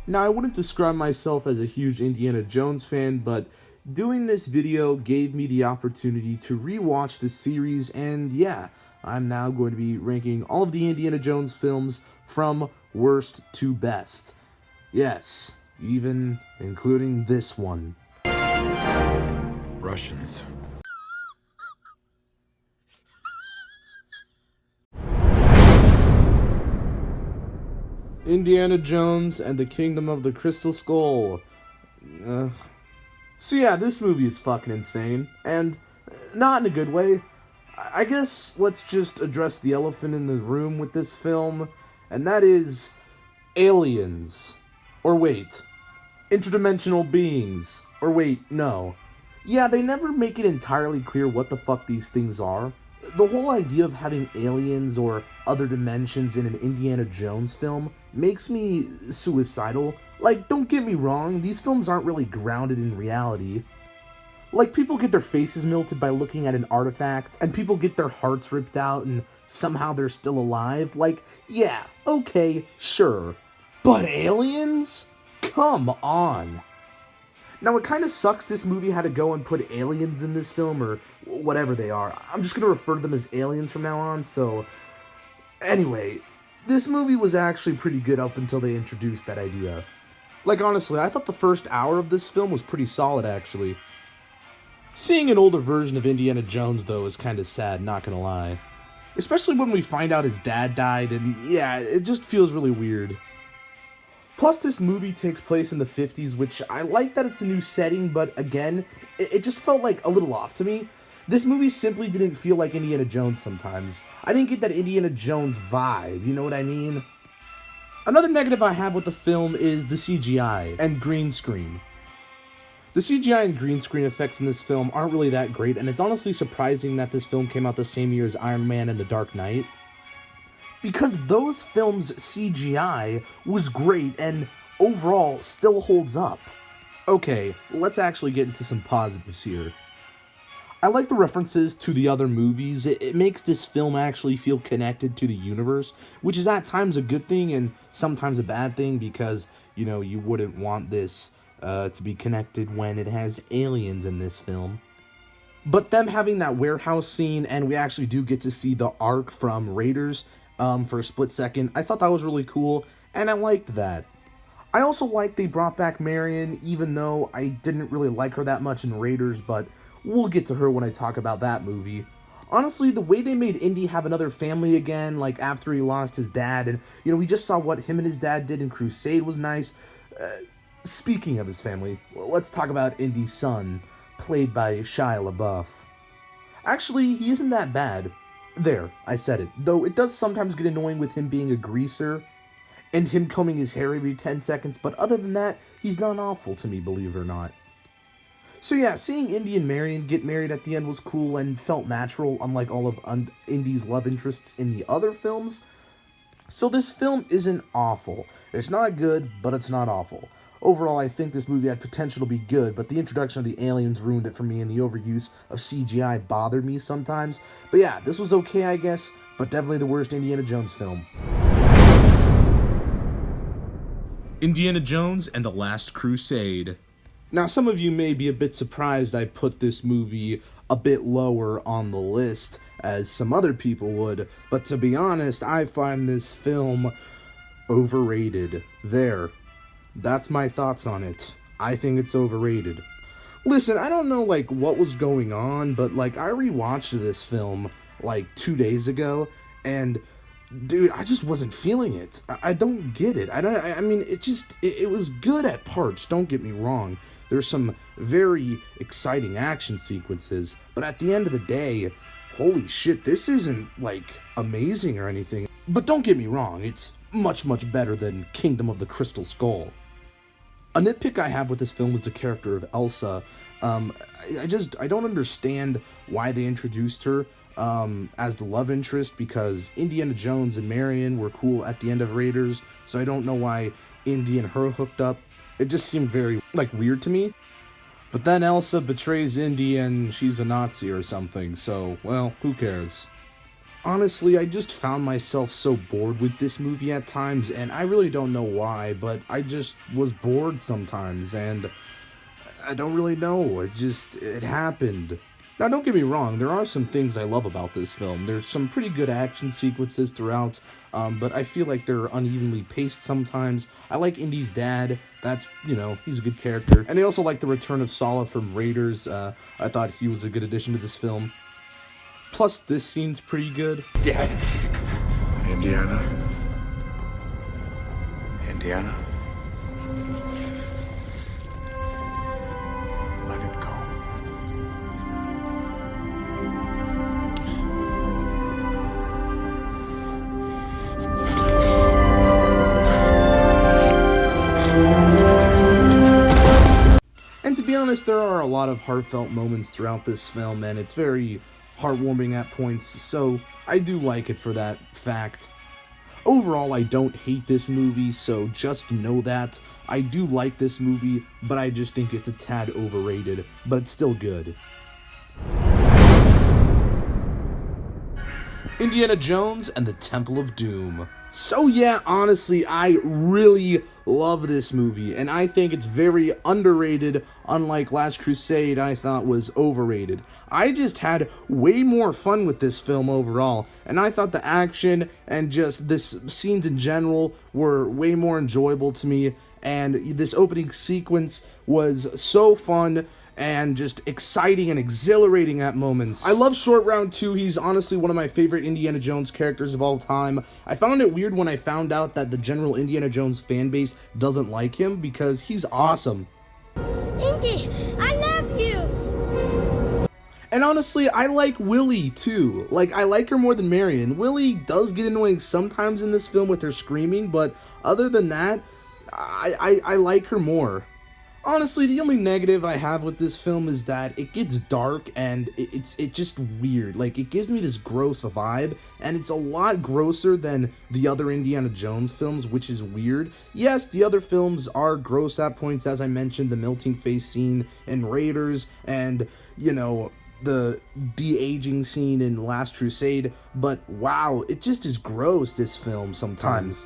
Now, I wouldn't describe myself as a huge Indiana Jones fan, but doing this video gave me the opportunity to rewatch the series, and yeah, I'm now going to be ranking all of the Indiana Jones films from worst to best. Yes, even including this one. Russians. Indiana Jones and the Kingdom of the Crystal Skull. So yeah, this movie is fucking insane, and not in a good way. I guess let's just address the elephant in the room with this film, and that is aliens. Or wait, interdimensional beings. Or wait, no. Yeah, they never make it entirely clear what the fuck these things are. The whole idea of having aliens or other dimensions in an Indiana Jones film makes me suicidal. Like, don't get me wrong, these films aren't really grounded in reality. Like, people get their faces melted by looking at an artifact, and people get their hearts ripped out and somehow they're still alive. Like, yeah, okay, sure. But aliens? Come on. Now, it kind of sucks this movie had to go and put aliens in this film, or whatever they are. I'm just going to refer to them as aliens from now on, so... Anyway, this movie was actually pretty good up until they introduced that idea. Like, honestly, I thought the first hour of this film was pretty solid, actually. Seeing an older version of Indiana Jones, though, is kind of sad, not gonna lie. Especially when we find out his dad died, and yeah, it just feels really weird. Plus, this movie takes place in the 50s, which I like that it's a new setting, but again, it just felt like a little off to me. This movie simply didn't feel like Indiana Jones sometimes. I didn't get that Indiana Jones vibe, you know what I mean? Another negative I have with the film is the CGI and green screen. The CGI and green screen effects in this film aren't really that great, and it's honestly surprising that this film came out the same year as Iron Man and The Dark Knight. Because those films' CGI was great and overall still holds up. Okay, let's actually get into some positives here. I like the references to the other movies. It makes this film actually feel connected to the universe, which is at times a good thing and sometimes a bad thing because, you know, you wouldn't want this to be connected when it has aliens in this film. But them having that warehouse scene, and we actually do get to see the Ark from Raiders for a split second, I thought that was really cool, and I liked that. I also liked they brought back Marion, even though I didn't really like her that much in Raiders, but we'll get to her when I talk about that movie. Honestly, the way they made Indy have another family again, like after he lost his dad, and, you know, we just saw what him and his dad did in Crusade was nice. Speaking of his family, let's talk about Indy's son, played by Shia LaBeouf. Actually, he isn't that bad. There, I said it. Though it does sometimes get annoying with him being a greaser, and him combing his hair every 10 seconds, but other than that, he's not awful to me, believe it or not. So yeah, seeing Indy and Marion get married at the end was cool and felt natural, unlike all of Indy's love interests in the other films. So this film isn't awful. It's not good, but it's not awful. Overall, I think this movie had potential to be good, but the introduction of the aliens ruined it for me, and the overuse of CGI bothered me sometimes. But yeah, this was okay, I guess, but definitely the worst Indiana Jones film. Indiana Jones and the Last Crusade. Now, some of you may be a bit surprised I put this movie a bit lower on the list, as some other people would, but to be honest, I find this film overrated. There. That's my thoughts on it. I think it's overrated. Listen, I don't know, like, what was going on, but, like, I rewatched this film, like, 2 days ago, and, dude, I just wasn't feeling it. I don't get it. I mean, it was good at parts, don't get me wrong. There's some very exciting action sequences, but at the end of the day, holy shit, this isn't, like, amazing or anything. But don't get me wrong, it's much, much better than Kingdom of the Crystal Skull. A nitpick I have with this film is the character of Elsa. I don't understand why they introduced her as the love interest, because Indiana Jones and Marion were cool at the end of Raiders, so I don't know why Indy and her hooked up. It just seemed very, like, weird to me. But then Elsa betrays Indy and she's a Nazi or something, so, well, who cares? Honestly, I just found myself so bored with this movie at times, and I really don't know why, but I just was bored sometimes, and I don't really know. It happened. Now, don't get me wrong, there are some things I love about this film. There's some pretty good action sequences throughout, but I feel like they're unevenly paced sometimes. I like Indy's dad. That's, he's a good character. And I also like the return of Sala from Raiders. I thought he was a good addition to this film. Plus, this scene's pretty good. Dad. Indiana. Indiana. Let it go. And to be honest, there are a lot of heartfelt moments throughout this film, and it's very heartwarming at points, so I do like it for that fact. Overall, I don't hate this movie, so just know that. I do like this movie, but I just think it's a tad overrated, but it's still good. Indiana Jones and the Temple of Doom. So yeah, honestly, I really love this movie, and I think it's very underrated, unlike Last Crusade I thought was overrated. I just had way more fun with this film overall, and I thought the action and just this scenes in general were way more enjoyable to me, and this opening sequence was so fun and just exciting and exhilarating at moments. I love Short Round 2. He's honestly one of my favorite Indiana Jones characters of all time. I found it weird when I found out that the general Indiana Jones fan base doesn't like him because he's awesome. Indy, I love you! And honestly, I like Willie too. Like, I like her more than Marion. Willie does get annoying sometimes in this film with her screaming, but other than that, I like her more. Honestly, the only negative I have with this film is that it gets dark and it's just weird. Like, it gives me this gross vibe, and it's a lot grosser than the other Indiana Jones films, which is weird. Yes, the other films are gross at points, as I mentioned, the melting face scene in Raiders, and, the de-aging scene in Last Crusade, but wow, it just is gross, this film, sometimes.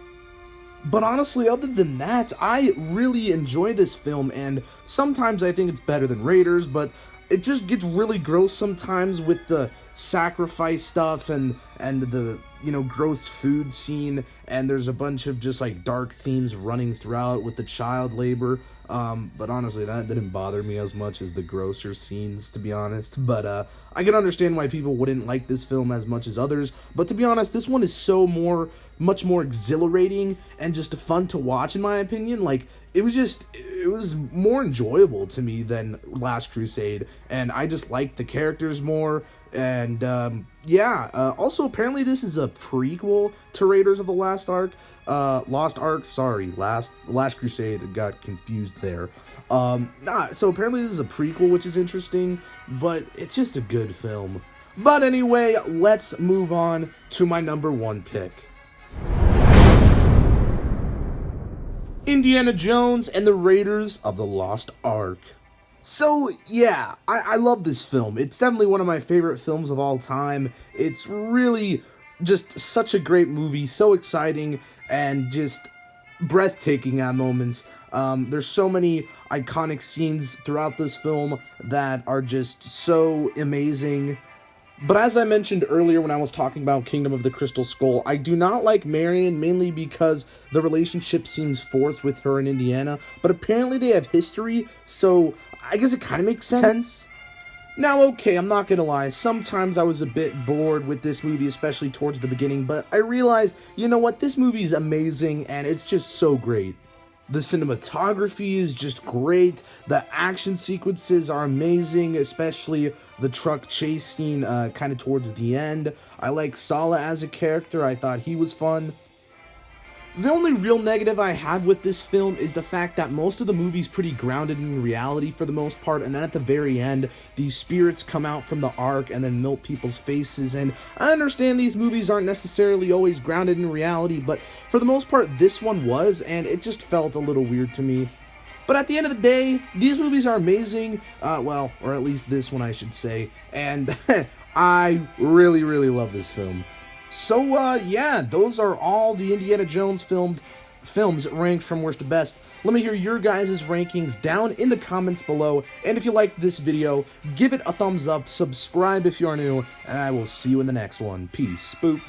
But honestly, other than that, I really enjoy this film, and sometimes I think it's better than Raiders, but it just gets really gross sometimes with the sacrifice stuff and the, gross food scene, and there's a bunch of just, dark themes running throughout with the child labor. But honestly, that didn't bother me as much as the grosser scenes, to be honest. But, I can understand why people wouldn't like this film as much as others. But to be honest, this one is much more exhilarating and just fun to watch, in my opinion. Like, it was more enjoyable to me than Last Crusade. And I just liked the characters more. And, also, apparently this is a prequel to Raiders of the Lost Ark. Last Crusade, got confused there. So apparently this is a prequel, which is interesting, but it's just a good film. But anyway, let's move on to my number one pick. Indiana Jones and the Raiders of the Lost Ark. So, yeah, I love this film. It's definitely one of my favorite films of all time. It's really just such a great movie, so exciting, and just breathtaking at moments. There's so many iconic scenes throughout this film that are just so amazing. But as I mentioned earlier when I was talking about Kingdom of the Crystal Skull, I do not like Marion, mainly because the relationship seems forced with her and Indiana, but apparently they have history, so I guess it kind of makes sense. Now, okay, I'm not gonna lie, sometimes I was a bit bored with this movie, especially towards the beginning, but I realized, you know what, this movie is amazing, and it's just so great. The cinematography is just great, the action sequences are amazing, especially the truck chase scene kind of towards the end. I like Sala as a character, I thought he was fun. The only real negative I have with this film is the fact that most of the movie's pretty grounded in reality for the most part, and then at the very end, these spirits come out from the Ark and then melt people's faces, and I understand these movies aren't necessarily always grounded in reality, but for the most part, this one was, and it just felt a little weird to me. But at the end of the day, these movies are amazing, or at least this one I should say, and I really, really love this film. So, yeah, those are all the Indiana Jones films ranked from worst to best. Let me hear your guys' rankings down in the comments below, and if you liked this video, give it a thumbs up, subscribe if you are new, and I will see you in the next one. Peace. Boop.